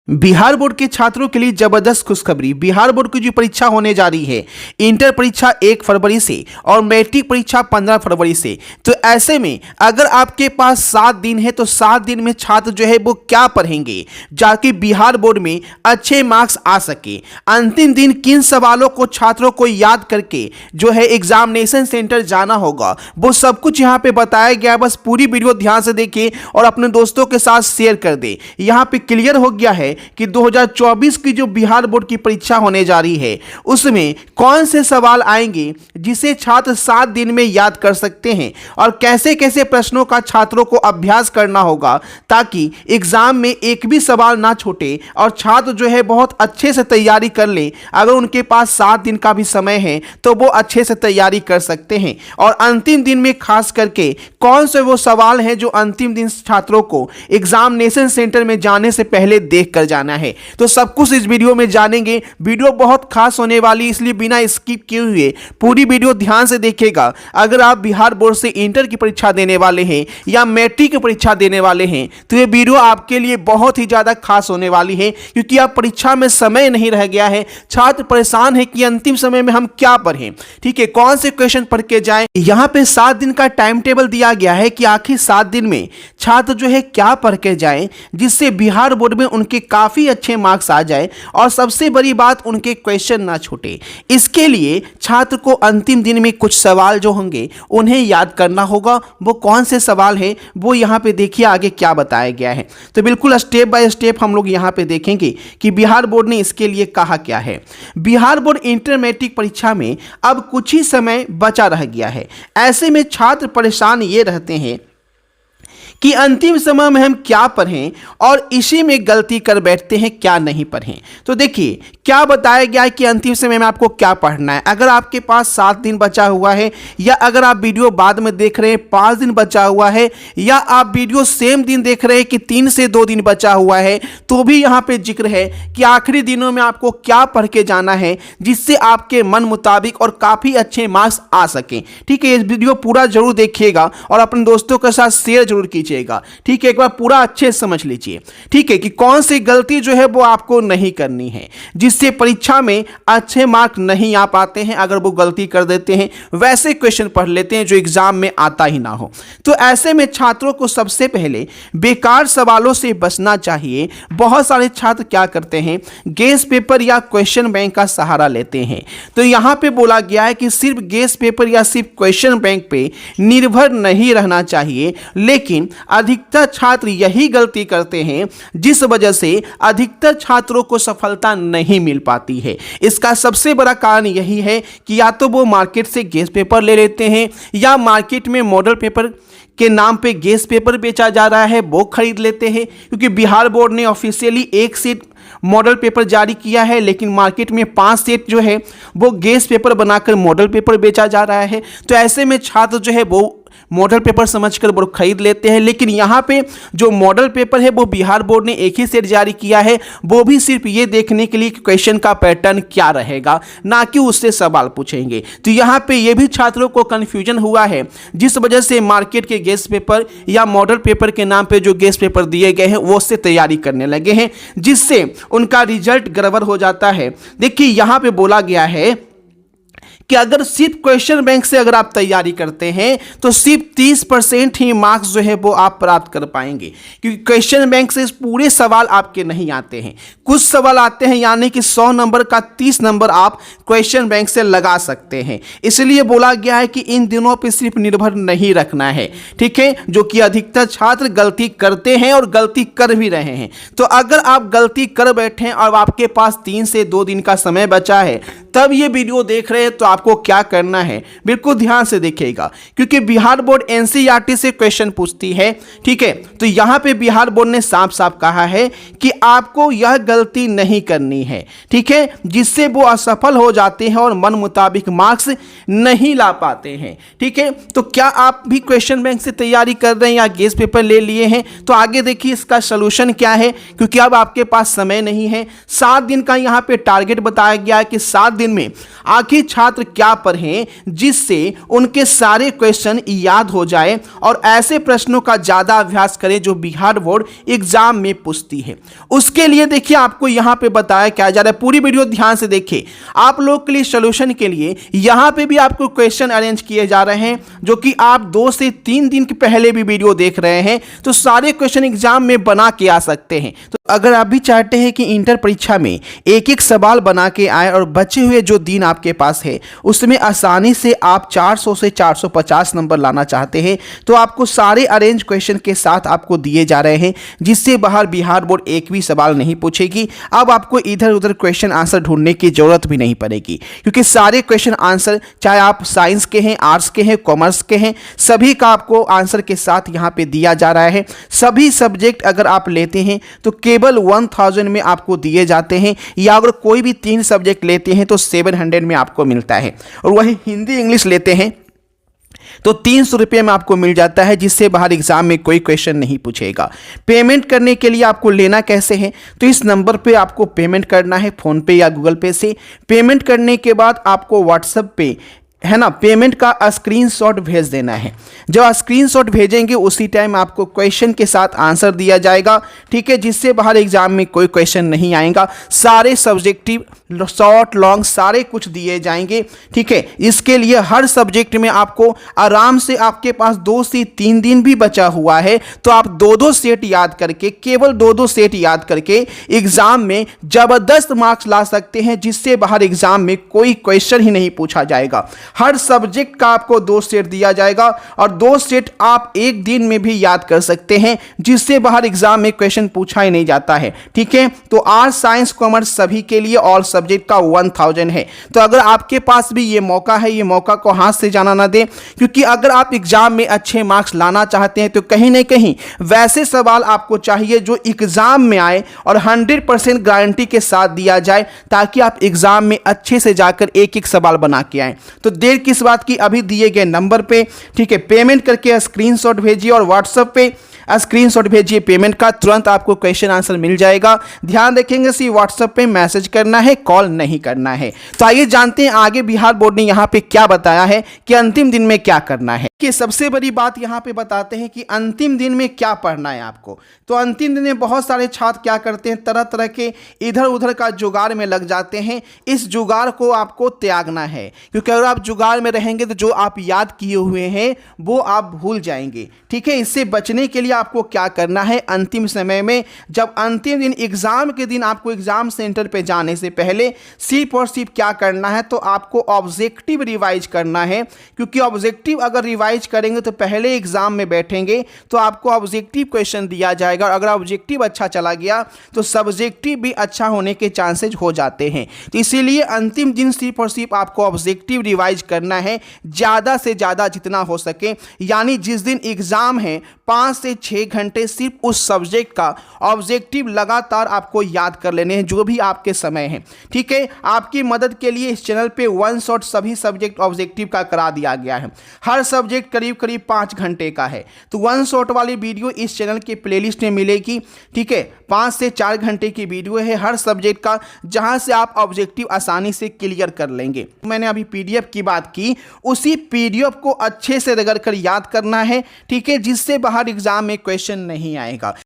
Bihar board के छात्रों के लिए जबरदस्त खुशखबरी। बिहार बोर्ड की जो परीक्षा होने जा रही है, इंटर परीक्षा 1 फरवरी से और मैट्रिक परीक्षा 15 फरवरी से। तो ऐसे में अगर आपके पास 7 दिन है तो 7 दिन में छात्र जो है वो क्या पढ़ेंगे जाके बिहार बोर्ड में अच्छे मार्क्स आ सके। अंतिम दिन किन सवालों को छात्रों को याद करके जो है एग्जामिनेशन सेंटर जाना होगा, वो सब कुछ यहाँ पे बताया गया। बस पूरी वीडियो ध्यान से देखिए और अपने दोस्तों के साथ शेयर कर दे। यहाँ पे क्लियर हो गया है कि 2024 की जो बिहार बोर्ड की परीक्षा होने जा रही है उसमें कौन से सवाल आएंगे जिसे छात्र 7 दिन में याद कर सकते हैं और कैसे कैसे प्रश्नों का छात्रों को अभ्यास करना होगा ताकि एग्जाम में एक भी सवाल ना छूटे और छात्र जो है बहुत अच्छे से तैयारी कर ले। अगर उनके पास 7 दिन का भी समय है तो वो अच्छे से तैयारी कर सकते हैं। और अंतिम दिन में खास करके कौन से वो सवाल हैं जो अंतिम दिन छात्रों को एग्जामिनेशन सेंटर में जाने से पहले देख कर जाना है, तो सब कुछ इस वीडियो में जानेंगे। वीडियो बहुत खास होने वाली, इसलिए बिना स्किप किए हुए पूरी वीडियो ध्यान से देखिएगा। अगर आप बिहार बोर्ड से इंटर की परीक्षा देने वाले हैं या मैट्रिक की परीक्षा देने वाले हैं तो ये वीडियो आपके लिए बहुत ही ज्यादा खास होने वाली है, क्योंकि आप परीक्षा में समय नहीं रह गया है। छात्र परेशान है कि अंतिम समय में हम क्या पढ़ें, ठीक है, कौन से क्वेश्चन पढ़ के जाएं। यहाँ पे 7 दिन का टाइम टेबल दिया गया है कि आखिर 7 दिन में छात्र जो है क्या पढ़ के जाएं जिससे बिहार बोर्ड में उनके काफी अच्छे मार्क्स आ जाए और सबसे बड़ी बात उनके क्वेश्चन ना छूटे। इसके लिए छात्र को अंतिम दिन में कुछ सवाल जो होंगे उन्हें याद करना होगा। वो कौन से सवाल है वो यहाँ पे देखिए आगे क्या बताया गया है। तो बिल्कुल स्टेप बाय स्टेप हम लोग यहाँ पे देखेंगे कि बिहार बोर्ड ने इसके लिए कहा क्या है। बिहार बोर्ड इंटर मैट्रिक परीक्षा में अब कुछ ही समय बचा रह गया है। ऐसे में छात्र परेशान ये रहते हैं कि अंतिम समय में हम क्या पढ़ें और इसी में गलती कर बैठते हैं, क्या नहीं पढ़ें। तो देखिए क्या बताया गया है कि अंतिम समय में आपको क्या पढ़ना है। अगर आपके पास 7 दिन बचा हुआ है या अगर आप वीडियो बाद में देख रहे हैं 5 दिन बचा हुआ है या आप वीडियो सेम दिन देख रहे हैं कि 3 से 2 दिन बचा हुआ है, तो भी यहाँ पे जिक्र है कि आखिरी दिनों में आपको क्या पढ़ के जाना है जिससे आपके मन मुताबिक और काफ़ी अच्छे मार्क्स आ सकें। ठीक है, इस वीडियो पूरा जरूर देखिएगा और अपने दोस्तों के साथ शेयर जरूर कीजिएगा। ठीक है, एक बार पूरा अच्छे से समझ लीजिए, ठीक है, कि कौन सी गलती जो है वो आपको नहीं करनी है जिससे परीक्षा में अच्छे मार्क नहीं आ पाते हैं। अगर वो गलती कर देते हैं वैसे क्वेश्चन पढ़ लेते हैं जो एग्जाम में आता ही ना हो। तो ऐसे में छात्रों को सबसे पहले बेकार सवालों से बचना चाहिए। बहुत सारे छात्र क्या करते हैं, गेस पेपर या क्वेश्चन बैंक का सहारा लेते हैं। तो यहां पे बोला गया है कि सिर्फ गेस पेपर या सिर्फ क्वेश्चन बैंक पे निर्भर नहीं रहना चाहिए, लेकिन अधिकतर छात्र यही गलती करते हैं जिस वजह से अधिकतर छात्रों को सफलता नहीं मिल पाती है। इसका सबसे बड़ा कारण यही है कि या तो वो मार्केट से गेस पेपर ले लेते हैं या मार्केट में मॉडल पेपर के नाम पे गेस पेपर बेचा जा रहा है वो खरीद लेते हैं। क्योंकि बिहार बोर्ड ने ऑफिशियली 1 सेट मॉडल पेपर जारी किया है, लेकिन मार्केट में 5 सेट जो है वो गेस पेपर बनाकर मॉडल पेपर बेचा जा रहा है। तो ऐसे में छात्र जो है वो मॉडल पेपर समझकर वो खरीद लेते हैं। लेकिन यहाँ पे जो मॉडल पेपर है वो बिहार बोर्ड ने 1 ही सेट जारी किया है, वो भी सिर्फ ये देखने के लिए कि क्वेश्चन का पैटर्न क्या रहेगा, ना कि उससे सवाल पूछेंगे। तो यहाँ पे ये भी छात्रों को कन्फ्यूजन हुआ है, जिस वजह से मार्केट के गेस पेपर या मॉडल पेपर के नाम पे जो गेस पेपर दिए गए हैं वो उससे तैयारी करने लगे हैं, जिससे उनका रिजल्ट गड़बड़ हो जाता है। देखिए यहाँ पे बोला गया है कि अगर सिर्फ क्वेश्चन बैंक से अगर आप तैयारी करते हैं तो सिर्फ 30% ही मार्क्स जो है वो आप प्राप्त कर पाएंगे, क्योंकि क्वेश्चन बैंक से पूरे सवाल आपके नहीं आते हैं। कुछ सवाल आते हैं, यानी कि 100 नंबर का 30 नंबर आप क्वेश्चन बैंक से लगा सकते हैं। इसलिए बोला गया है कि इन दिनों पे सिर्फ निर्भर नहीं रखना है, ठीक है, जो कि अधिकतर छात्र गलती करते हैं और गलती कर भी रहे हैं। तो अगर आप गलती कर बैठे और आपके पास 3 से 2 दिन का समय बचा है तब ये वीडियो देख रहे हैं, तो आपको क्या करना है बिल्कुल ध्यान से देखिएगा, क्योंकि बिहार बोर्ड एनसीईआरटी से क्वेश्चन पूछती है। ठीक है, तो यहां पे बिहार बोर्ड ने साफ साफ कहा है कि आपको यह गलती नहीं करनी है, ठीक है, जिससे वो असफल हो जाते हैं और मन मुताबिक मार्क्स नहीं ला पाते हैं। ठीक है, तो क्या आप भी क्वेश्चन बैंक से तैयारी कर रहे हैं या गेस पेपर ले लिए हैं? तो आगे देखिए इसका सोल्यूशन क्या है, क्योंकि अब आपके पास समय नहीं है। 7 दिन का यहाँ पे टारगेट बताया गया है कि 7 दिन में आखिर छात्र क्या पढ़ें जिससे उनके सारे क्वेश्चन याद हो जाए, और ऐसे प्रश्नों का ज़्यादा अभ्यास करें जो बिहार बोर्ड एग्जाम में पूछती है। उसके लिए देखिए आपको यहाँ पे बताया क्या जा रहा है, पूरी वीडियो ध्यान से देखिए। आप लोग के लिए सोल्यूशन के लिए यहाँ पे भी आपको क्वेश्चन अरेंज किए जा रहे हैं, जो कि आप 2 से 3 दिन के पहले भी वीडियो देख रहे हैं, तो सारे क्वेश्चन एग्जाम में बना के आ सकते हैं। तो अगर आप भी चाहते हैं कि इंटर परीक्षा में एक एक सवाल बना के आए और बचे हुए जो दिन आपके पास है उसमें आसानी से आप 400 से 450 नंबर लाना चाहते हैं, तो आपको सारे अरेंज क्वेश्चन के साथ आपको दिए जा रहे हैं, जिससे बाहर बिहार बोर्ड एक भी सवाल नहीं पूछेगी। अब आपको इधर उधर क्वेश्चन आंसर ढूंढने की जरूरत भी नहीं पड़ेगी, क्योंकि सारे क्वेश्चन आंसर चाहे आप साइंस के हैं, आर्ट्स के हैं, कॉमर्स के हैं, सभी का आपको आंसर के साथ यहाँ पे दिया जा रहा है। सभी सब्जेक्ट अगर आप लेते हैं तो केवल 1000 में आपको दिए जाते हैं, या अगर कोई भी 3 सब्जेक्ट लेते हैं तो 700 में आपको मिलता है, और वही हिंदी इंग्लिश लेते हैं तो 300 रुपये में आपको मिल जाता है, जिससे बाहर एग्जाम में कोई क्वेश्चन नहीं पूछेगा। पेमेंट करने के लिए आपको लेना कैसे है, तो इस नंबर पे आपको पेमेंट करना है, फ़ोन पे या गूगल पे से। पेमेंट करने के बाद आपको व्हाट्सएप पे है ना पेमेंट का स्क्रीनशॉट भेज देना है। जब स्क्रीनशॉट भेजेंगे उसी टाइम आपको क्वेश्चन के साथ आंसर दिया जाएगा, ठीक है, जिससे बाहर एग्जाम में कोई क्वेश्चन नहीं आएगा। सारे सब्जेक्टिव शॉर्ट लॉन्ग सारे कुछ दिए जाएंगे, ठीक है। इसके लिए हर सब्जेक्ट में आपको आराम से, आपके पास 2 से 3 दिन भी बचा हुआ है तो आप 2-2 सेट याद करके, केवल 2-2 सेट याद करके एग्जाम में जबरदस्त मार्क्स ला सकते हैं, जिससे बाहर एग्जाम में कोई क्वेश्चन ही नहीं पूछा जाएगा। हर सब्जेक्ट का आपको 2 सेट दिया जाएगा, और 2 सेट आप एक दिन में भी याद कर सकते हैं, जिससे बाहर एग्जाम में क्वेश्चन पूछा ही नहीं जाता है, ठीक है। तो आर्ट्स साइंस कॉमर्स सभी के लिए ऑल सब्जेक्ट का 1000 है। तो अगर आपके पास भी ये मौका है, ये मौका को हाथ से जाना ना दें, क्योंकि अगर आप एग्जाम में अच्छे मार्क्स लाना चाहते हैं तो कहीं ना कहीं वैसे सवाल आपको चाहिए जो एग्जाम में आए और 100% गारंटी के साथ दिया जाए, ताकि आप एग्जाम में अच्छे से जाकर एक एक सवाल बना के आए। तो देर किस बात की, अभी दिए गए नंबर पे, ठीक है, पेमेंट करके स्क्रीनशॉट भेजिए और व्हाट्सएप पे स्क्रीनशॉट भेजिए पेमेंट का, तुरंत आपको क्वेश्चन आंसर मिल जाएगा। ध्यान रखेंगे सिर्फ व्हाट्सएप पे मैसेज करना है, कॉल नहीं करना है। तो आइए जानते हैं आगे बिहार बोर्ड ने यहाँ पे क्या बताया है कि अंतिम दिन में क्या करना है। कि सबसे बड़ी बात यहाँ पे बताते हैं कि अंतिम दिन में क्या पढ़ना है आपको। तो अंतिम दिन में बहुत सारे छात्र क्या करते हैं, तरह तरह के इधर उधर का जुगाड़ में लग जाते हैं। इस जुगाड़ को आपको त्यागना है, क्योंकि अगर आप जुगाड़ में रहेंगे तो जो आप याद किए हुए हैं वो आप भूल जाएंगे, ठीक है। इससे बचने के लिए आपको क्या करना है, अंतिम समय में जब अंतिम दिन एग्जाम के दिन आपको एग्जाम सेंटर पे जाने से पहले सिर्फ और सिर्फ क्या करना है, तो आपको ऑब्जेक्टिव रिवाइज करना है। क्योंकि ऑब्जेक्टिव अगर रिवाइज करेंगे तो पहले एग्जाम में बैठेंगे तो आपको ऑब्जेक्टिव क्वेश्चन दिया जाएगा, और अगर ऑब्जेक्टिव अच्छा चला गया तो सब्जेक्टिव भी अच्छा होने के चांसेस हो जाते हैं। तो इसीलिए अंतिम दिन सिर्फ और सिर्फ आपको ऑब्जेक्टिव रिवाइज करना है, ज़्यादा से ज़्यादा जितना हो सके। यानी जिस दिन एग्जाम है 5 से 6 घंटे सिर्फ उस सब्जेक्ट का ऑब्जेक्टिव लगातार आपको याद कर लेने हैं, जो भी आपके समय है, ठीक है। आपकी मदद के लिए इस चैनल पे 1 शॉट सभी सब्जेक्ट ऑब्जेक्टिव का करा दिया गया है। हर सब्जेक्ट करीब करीब 5 घंटे का है, तो 1 शॉट वाली वीडियो इस चैनल के प्लेलिस्ट में मिलेगी, ठीक है। 5 से 4 घंटे की वीडियो है हर सब्जेक्ट का, जहां से आप ऑब्जेक्टिव आसानी से क्लियर कर लेंगे। मैंने अभी पीडीएफ की बात की, उसी पीडीएफ को अच्छे से रगड़ कर याद करना है, ठीक है, जिससे बाहर एग्जाम में क्वेश्चन नहीं आएगा।